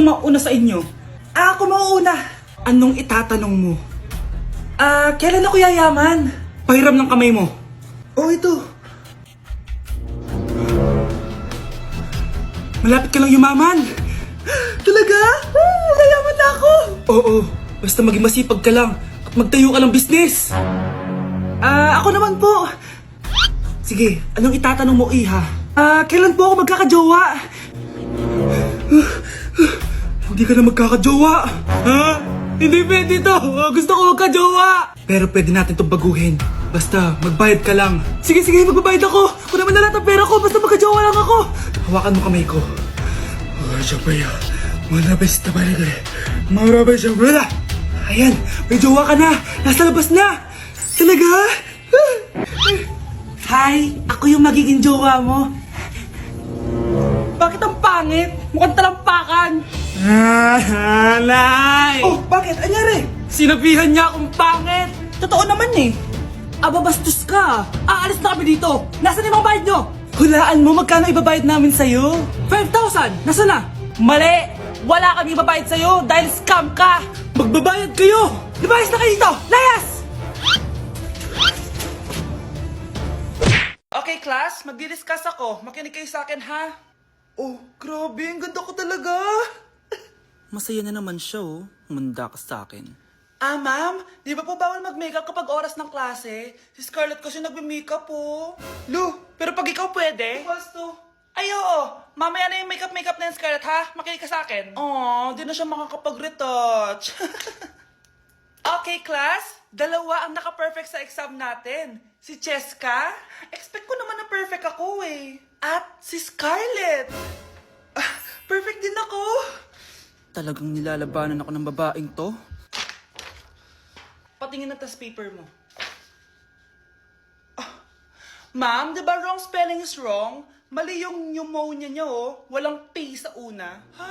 Mauna sa inyo? Ako mauuna. Anong itatanong mo? Kailan ako yayaman? Pahiram ng kamay mo. Oh, ito. Malapit ka lang yumaman. Talaga? Yayaman na ako. Oo, basta maging masipag ka lang at magtayo ka ng business. Ako naman po. Sige, anong itatanong mo, Iha? Kailan po ako magkakajowa? Hindi ka na magkakajowa. Ha? Hindi pwede to. Gusto ko magkajowa. Pero pwede natin itong baguhin. Basta magbayad ka lang. Sige, magbabayad ako. Kung naman na lahat ang pera ko, basta magkajowa lang ako. Hawakan mo kamay ko. Ayan, may jowa ka na. Nasa labas na. Talaga? Hi, ako yung magiging jowa mo. Bakit ang pangit? Mukhang talampakan. Nay! Oh, bakit? Anyari? Sinabihan niya akong pangit. Totoo naman eh. Bastos ka. Aalis na kami dito. Nasaan yung mga bayad nyo? Hulaan mo magkano ibabayad namin sa'yo? 5,000! Nasaan na? Mali! Wala kami ibabayad sa'yo dahil scam ka! Magbabayad kayo! Lumayas na kayo dito! Layas! Okay, class. Magdi-discuss ako. Makinig kayo sa akin, ha? Oh, grabe. Ang ganda ko talaga. Masaya na naman siya, oh. Manda ka sa akin. Ma'am, di ba po bawal mag-makeup kapag oras ng klase? Si Scarlett kasi nagme-makeup po. Lu, pero pag ikaw pwede? Gusto. Ay, oo. Mamaya na yung makeup na yung Scarlett, ha? Makinig ka sa akin. Di na siya makakapag-retouch. Okay, class. Dalawa ang naka-perfect sa exam natin. Si Cheska. Expect ko naman na perfect ako, eh. At si Scarlett. Perfect din ako. Talagang nilalabanan ako ng babaeng to. Patingin na tas paper mo. Ma'am, di ba wrong spelling is wrong? Mali yung pneumonia niya, oh. Walang P sa una. Ha?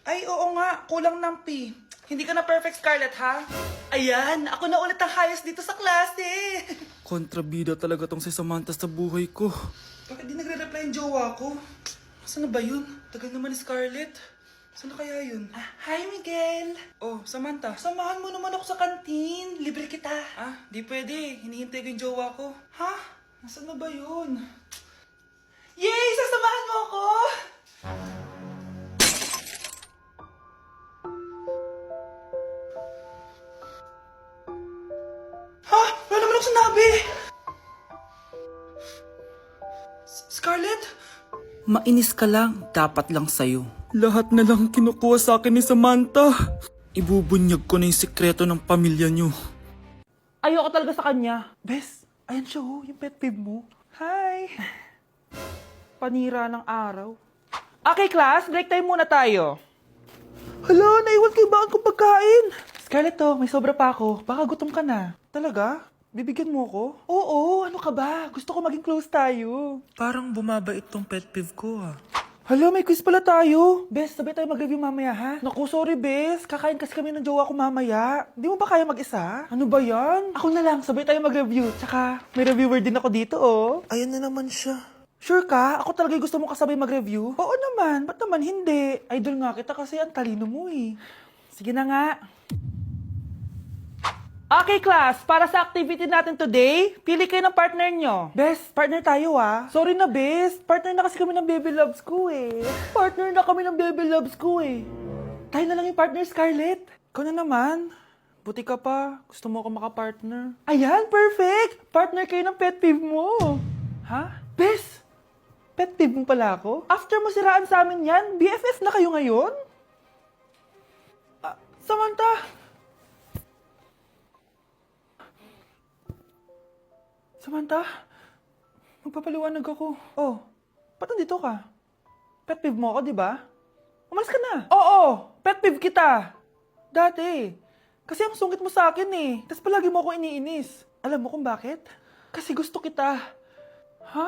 Ay, oo nga. Kulang ng P. Hindi ka na perfect, Scarlett, ha? Ayan, ako na ulit ang highest dito sa klase. Kontrabida talaga tong si Samantha sa buhay ko. Bakit di nagre-reply yung jowa ko? Saan na ba yun? Tagal naman ni Scarlett. Saan na kaya yun? Hi, Miguel! Oh, Samantha, samahan mo naman ako sa kantin. Libre kita. Di pwede. Hinihintay ko yung jowa ko. Ha? Nasaan na ba yun? Yay! Sasamahan mo ako! Ha? Wala naman ako sinabi! Scarlett? Mainis ka lang. Dapat lang sa'yo. Lahat na lang kinukuha sa akin ni Samantha. Ibubunyag ko na yung sikreto ng pamilya niyo. Ayoko talaga sa kanya. Bes, ayan siya, oh, yung pet peeve mo. Hi! Panira ng araw. Okay, class, break time muna tayo. Hala, naiwan ko yung baon kong pagkain. Scarlett, to, may sobra pa ako. Baka gutom ka na. Talaga? Bibigyan mo ko? Oo, ano ka ba? Gusto ko maging close tayo. Parang bumabait tong pet peeve ko, Hala, may quiz pala tayo. Bes, sabay tayo mag-review mamaya, ha? Naku, sorry, Bes. Kakain kasi kami ng jowa ko mamaya. Di mo ba kaya mag-isa? Ano ba yan? Ako na lang, sabay tayo mag-review. Tsaka, may reviewer din ako dito, oh. Ayan na naman siya. Sure ka? Ako talaga gusto mo kasabay mag-review? Oo naman. Ba't naman hindi? Idol nga kita kasi ang talino mo, eh. Sige na nga. Okay, class. Para sa activity natin today, pili kayo ng partner nyo. Best, partner tayo, Sorry na, best. Partner na kasi kami ng baby loves ko, eh. Partner na kami ng baby loves ko, eh. Tayo na lang yung partner, Scarlett. Ikaw na naman. Buti ka pa. Gusto mo ako makapartner. Ayan, perfect. Partner kayo ng pet peeve mo. Ha? Best, pet peeve mo pala ako? After mo siraan sa amin yan, BFF na kayo ngayon? Samantha! Samantha, magpapaliwanag ako. Oh, ba't nandito ka? Pet peeve mo ako, di ba? Umalis ka na. Oo, pet peeve kita. Dati. Kasi ang sungit mo sa akin eh. Tapos palagi mo ako iniinis. Alam mo kung bakit? Kasi gusto kita. Ha?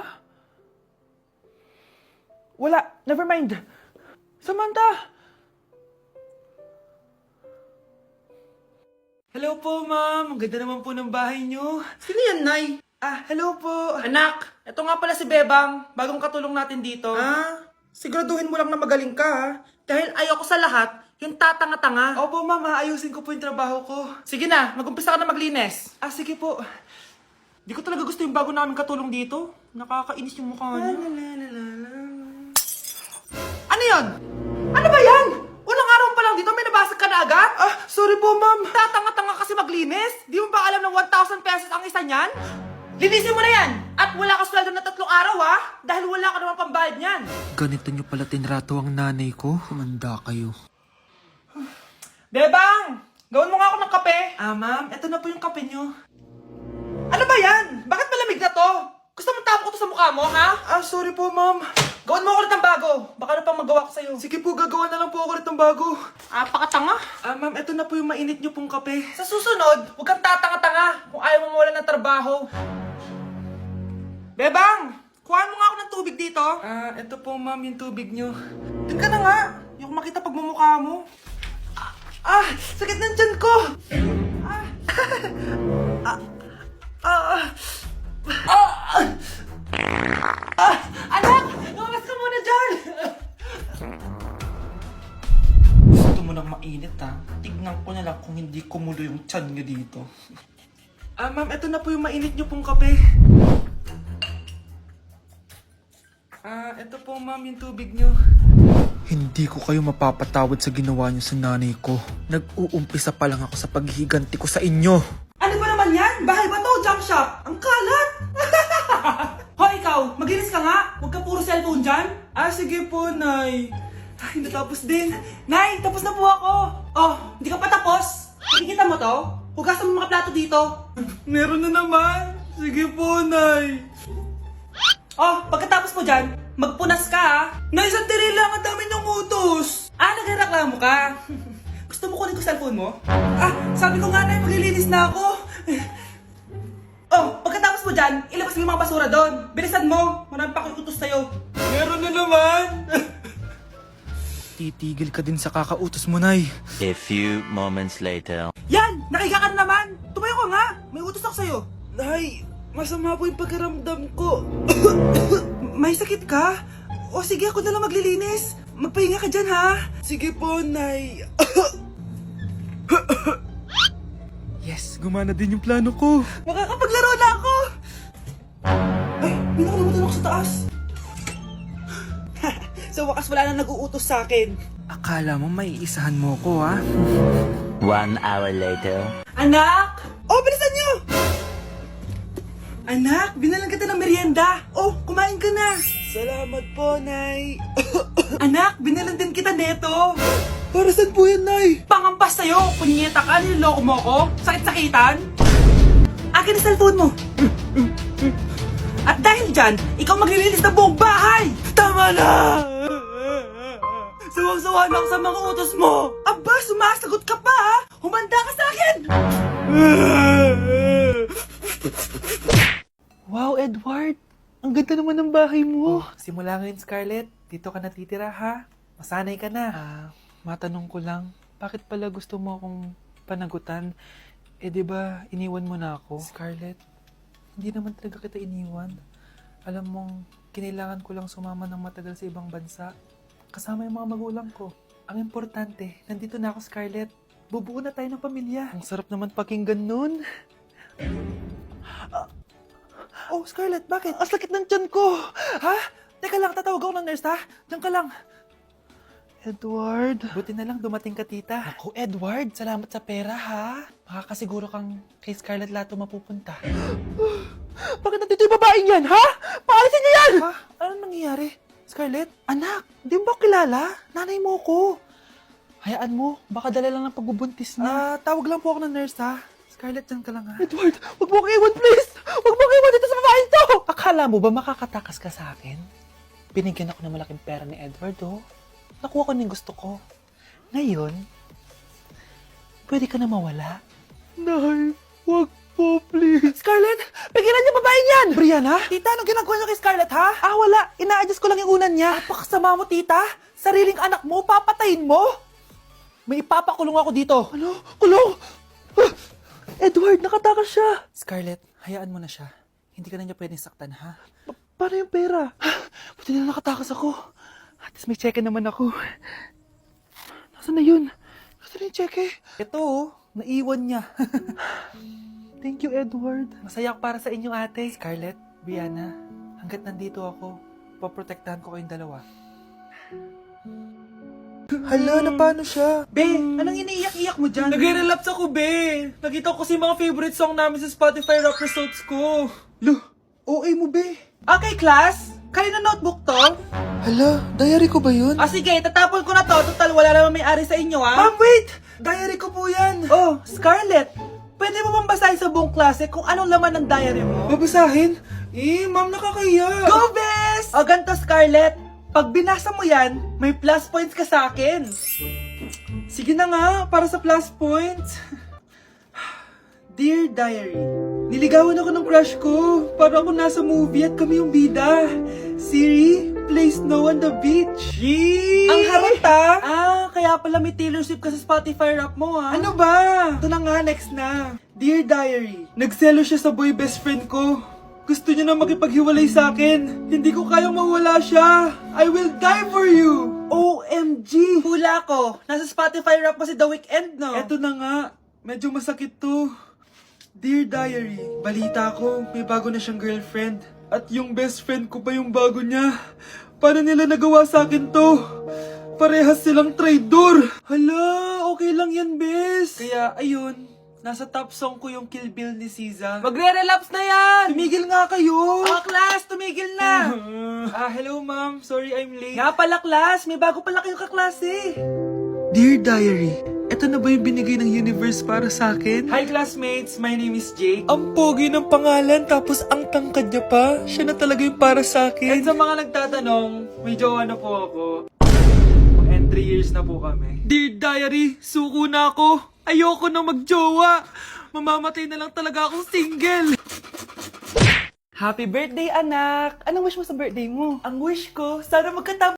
Wala, never mind. Samantha! Hello po, ma'am. Ang ganda naman po ng bahay niyo. Sino yan, Nay? Hello po. Anak, ito nga pala si Bebang. Bagong katulong natin dito. Siguraduhin mo lang na magaling ka, ha? Dahil ayoko sa lahat, yung tatanga-tanga. Opo, ma'am. Ayusin ko po yung trabaho ko. Sige na, mag-umpisa ka na maglinis. Ah, sige po. Di ko talaga gusto yung bago namin katulong dito. Nakakainis yung mukha niya. Ano yun? Ano ba yan? Unang araw pa lang dito, may nabasag ka na agad? Ah, sorry po, ma'am. Tatanga-tanga kasi maglinis? Di mo ba alam ng 1,000 pesos ang isa niyan? Linisin mo na yan! At wala ka sweldo na 3 araw, ha? Dahil wala ka naman pambayad niyan. Ganito nyo pala tinrato ang nanay ko. Kumanda kayo. Bebang! Gawin mo nga ako ng kape. Ah, ma'am. Ito na po yung kape nyo. Ano ba yan? Bakit malamig na to? Gusto mo tapo ko to sa mukha mo, ha? Ah, sorry po, ma'am. Gawin mo ako ulit ng bago. Baka na pang magawa ko sa'yo. Sige po, gagawa na lang po ako ulit ng bago. Ah, pakatanga. Ah, ma'am, ito na po yung mainit nyo pong kape. Sa susunod, huwag kang tatanga-tanga kung ayaw mo mawala ng trabaho. Bebang! Kuhaan mo nga ako ng tubig dito. Ah, ito po, ma'am, yung tubig nyo. Doon ka na nga. Yung makita pagmumukha mo. Ah! Sakit ng tiyan ko! Ah! Anak! Lumabas ka muna dyan! Gusto mo nang mainit, ha? Tignan ko na lang kung hindi kumulo yung tiyan nyo dito. Ah, ma'am, ito na po yung mainit nyo pong kape. Ah, ito po, ma'am, yung tubig nyo. Hindi ko kayo mapapatawad sa ginawa nyo sa nanay ko. Nag-uumpisa pa lang ako sa paghihiganti ko sa inyo. Ano ba naman yan? Bahay ba to? Junk shop? Ang kalat! Hoy, ikaw! Maginis ka nga! Huwag ka puro cellphone dyan! Ah, sige po, Nay. Ay, natapos din. Nay, tapos na po ako! Oh, hindi ka pa tapos? Nakikita mo to? Hugasan mo mga plato dito. Meron na naman. Sige po, Nay. Oh, pagkatapos mo dyan, magpunas ka, ha? Nay, sandali lang, ang dami ng utos. Ah, nagreklamo ka? Gusto mo kunin ko cellphone mo? Ah, sabi ko nga, Nay, maglilinis na ako. Oh, pagkatapos mo dyan, ilabas mo yung mga basura doon. Bilisan mo, marami pa akong utos sa'yo. Meron na naman. Titigil ka din sa kakautos mo, Nay. A few moments later. Yan, nakiga ka na naman. Tumayo ka nga, may utos ako sa'yo. Nay, masama po yung pagkaramdam ko. May sakit ka? O sige, ako na lang maglilinis. Magpahinga ka dyan, ha? Sige po, Nay. Yes, gumana din yung plano ko. Makakapaglaro na ako! Ay, may nakalimutan ako sa taas. Sa wakas wala na nag-uutos sa akin. Akala mo may iisahan mo ko, ha? 1 hour later. Anak! Oh, bilisan niyo! Anak, binalan kita ng merienda. Oh, kumain ka na. Salamat po, Nay. Anak, binalan din kita neto. Para saan po yan, Nay? Pangampas sa'yo. Punyeta ka, niloloko mo ko. Sakit-sakitan. Akin ang cellphone mo. At dahil dyan, ikaw maglilinis ng buong bahay. Tama na! Sawang-sawa na ako sa mga utos mo. Aba, sumasagot ka pa, ha? Humanda ka sa akin! Wow, Edward! Ang ganda naman ng bahay mo. Simula ngayon, Scarlett. Dito ka natitira, ha? Masanay ka na. Matanong ko lang, bakit pala gusto mo akong panagutan? Eh, di ba iniwan mo na ako? Scarlett, hindi naman talaga kita iniwan. Alam mong, kinailangan ko lang sumama ng matagal sa ibang bansa. Kasama yung mga magulang ko. Ang importante, nandito na ako, Scarlett. Bubuo na tayo ng pamilya. Ang sarap naman pakinggan nun. Oh, Scarlett, bakit? Ang sakit ng tiyan ko! Ha? Teka lang, tatawag ako ng nurse, ha? Diyan ka lang. Edward. Buti na lang dumating ka, tita. Ako, Edward, salamat sa pera, ha? Makakasiguro kang kay Scarlett Lato mapupunta. Bakit nandito yung babaeng yan, ha? Paalisin niyo yan! Ha? Ano nangyayari? Scarlett? Anak, di mo ba kilala? Nanay mo ko. Hayaan mo, baka dala lang ng pagbubuntis niya. Tawag lang po ako ng nurse, ha? Scarlett, dyan ka lang, ha? Edward, wag mo akong iwan, please! Wag mo akong iwan dito sa babaeng to! Akala mo ba makakatakas ka sa akin? Binigyan ako ng malaking pera ni Edward, oh. Nakuha ko ng gusto ko. Ngayon, pwede ka na mawala. Nay, wag po, please. Scarlett, pigilan niyo babae niyan! Brianna? Tita, anong ginagawa niyo kay Scarlett, ha? Wala. Ina-adjust ko lang yung unan niya. Napakasama mo, tita. Sariling anak mo, papatayin mo. May ipapakulong ako dito. Ano? Kulong! Edward, nakatakas siya. Scarlett, hayaan mo na siya. Hindi ka na niya pwedeng saktan, ha? Paano yung pera? Buti na nakatakas ako. At least may check naman ako. na yun? Gusto rin cheque. Ito oh, naiwan niya. Thank you, Edward. Masaya ako para sa inyo ate. Scarlett, Brianna, hanggat nandito ako, poprotektahan ko kayong dalawa. Hala, na paano siya? Be, anong iniiyak-iyak mo dyan? Nagre-relapse ako, be. Nakita ko kasi mga favorite song namin sa Spotify rap results ko. Lo, OA mo, be. Okay, class. Kanina notebook to? Hala, diary ko ba yun? Ah, sige, tatapon ko na to. Total, wala naman may-ari sa inyo, ha? Ma'am, wait! Diary ko po yan. Oh, Scarlett. Pwede mo bang basahin sa buong klase kung anong laman ng diary mo? Babasahin? Ma'am, nakakahiya. Go, Bes! O, ganito, Scarlett. Pag binasa mo yan, may plus points ka sa akin. Sige na nga, para sa plus points. Dear Diary, niligawan ako ng crush ko. Para ako nasa movie at kami yung bida. Siri, play Snow on the Beach. Yee! Ang harot ah! Kaya pala may Taylor Swift ka sa Spotify rap mo ha. Ano ba? Ito na nga, next na. Dear Diary, nagselo siya sa boy best friend ko. Gusto niya na makipaghiwalay sa akin. Hindi ko kayang mawala siya. I will die for you. OMG! Hula ko. Nasa Spotify rap mo si The Weeknd, no? Eto na nga. Medyo masakit to. Dear Diary, balita ko, may bago na siyang girlfriend. At yung best friend ko pa yung bago niya. Paano nila nagawa sa akin to? Parehas silang traitor. Hala, okay lang yan, bes. Kaya, ayun. Nasa top song ko yung Kill Bill ni SZA. Magre-relapse na yan! Tumigil nga kayo! Class, tumigil na! Hello ma'am. Sorry I'm late. Nga pala, class. May bago pala kayong kaklase. Dear Diary, eto na ba yung binigay ng universe para sa akin? Hi classmates, my name is Jake. Ang pogi ng pangalan, tapos ang tangkad niya pa. Siya na talaga yung para sa akin. At sa mga nagtatanong, may jowa na po ako. And 3 years na po kami. Dear Diary, suko na ako. Ayoko na magjowa. Mamamatay na lang talaga akong single. Happy birthday, anak! Anong wish mo sa birthday mo? Ang wish ko, sana magkatama